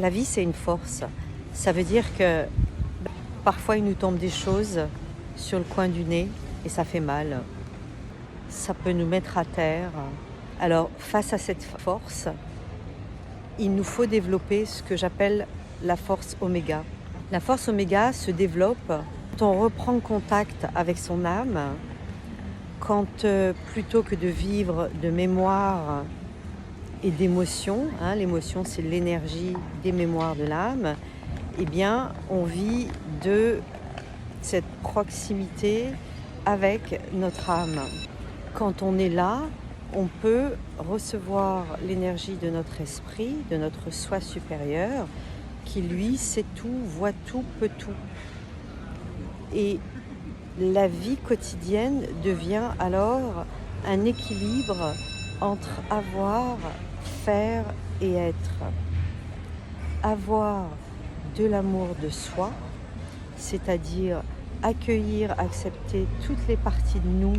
La vie, c'est une force. Ça veut dire que parfois, il nous tombe des choses sur le coin du nez et ça fait mal. Ça peut nous mettre à terre. Alors, face à cette force, il nous faut développer ce que j'appelle la force oméga. La force oméga se développe quand on reprend contact avec son âme, quand plutôt que de vivre de mémoire et d'émotions, l'émotion c'est l'énergie des mémoires de l'âme, eh bien on vit de cette proximité avec notre âme. Quand on est là, on peut recevoir l'énergie de notre esprit, de notre soi supérieur, qui lui sait tout, voit tout, peut tout. Et la vie quotidienne devient alors un équilibre entre avoir, faire et être. Avoir de l'amour de soi, c'est-à-dire accueillir, accepter toutes les parties de nous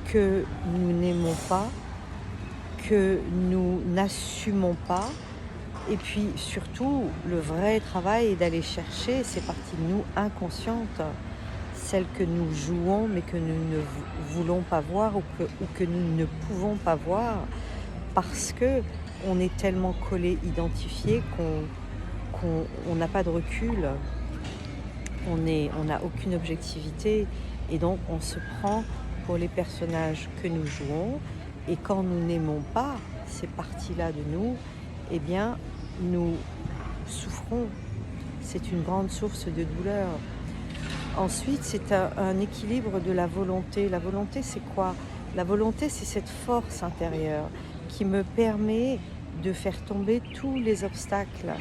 que nous n'aimons pas, que nous n'assumons pas. Et puis surtout, le vrai travail est d'aller chercher ces parties de nous inconscientes, celles que nous jouons mais que nous ne voulons pas voir ou que nous ne pouvons pas voir parce qu'on est tellement collé, identifié qu'on n'a pas de recul, on n'a aucune objectivité et donc on se prend pour les personnages que nous jouons et quand nous n'aimons pas ces parties-là de nous, eh bien nous souffrons. C'est une grande source de douleur. Ensuite, c'est un équilibre de la volonté. La volonté, c'est quoi? La volonté, c'est cette force intérieure qui me permet de faire tomber tous les obstacles,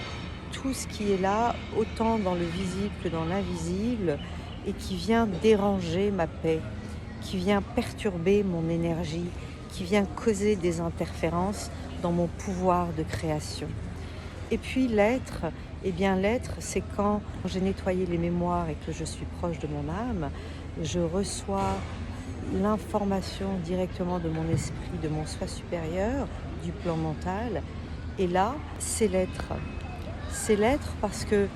tout ce qui est là, autant dans le visible que dans l'invisible, et qui vient déranger ma paix, qui vient perturber mon énergie, qui vient causer des interférences dans mon pouvoir de création. Et puis l'être, eh bien l'être, c'est quand j'ai nettoyé les mémoires et que je suis proche de mon âme, je reçois l'information directement de mon esprit, de mon soi supérieur, du plan mental. Et là, c'est l'être. C'est l'être parce que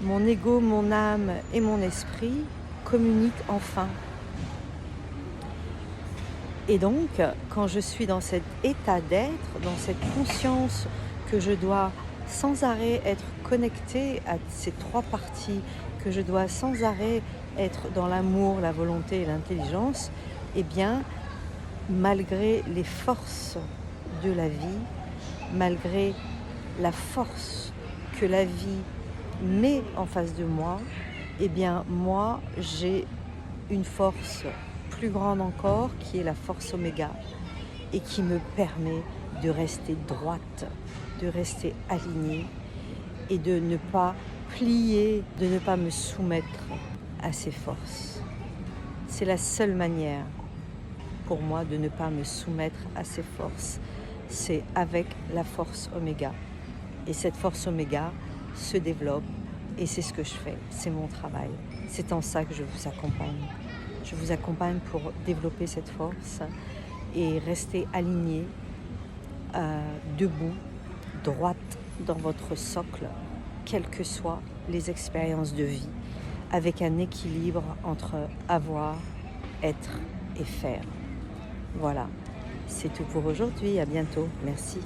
mon ego, mon âme et mon esprit communiquent enfin. Et donc, quand je suis dans cet état d'être, dans cette conscience que je dois sans arrêt être connectée à ces trois parties, que je dois sans arrêt être dans l'amour, la volonté et l'intelligence, eh bien, malgré les forces de la vie, malgré la force que la vie met en face de moi, eh bien, moi, j'ai une force plus grande encore qui est la force oméga et qui me permet de rester droite, de rester alignée et de ne pas plier, de ne pas me soumettre à ces forces. C'est la seule manière pour moi de ne pas me soumettre à ces forces. C'est avec la force oméga. Et cette force oméga se développe et c'est ce que je fais, c'est mon travail. C'est en ça que je vous accompagne. Je vous accompagne pour développer cette force et rester aligné, debout, droite dans votre socle, quelles que soient les expériences de vie, avec un équilibre entre avoir, être et faire. Voilà, c'est tout pour aujourd'hui. À bientôt. Merci.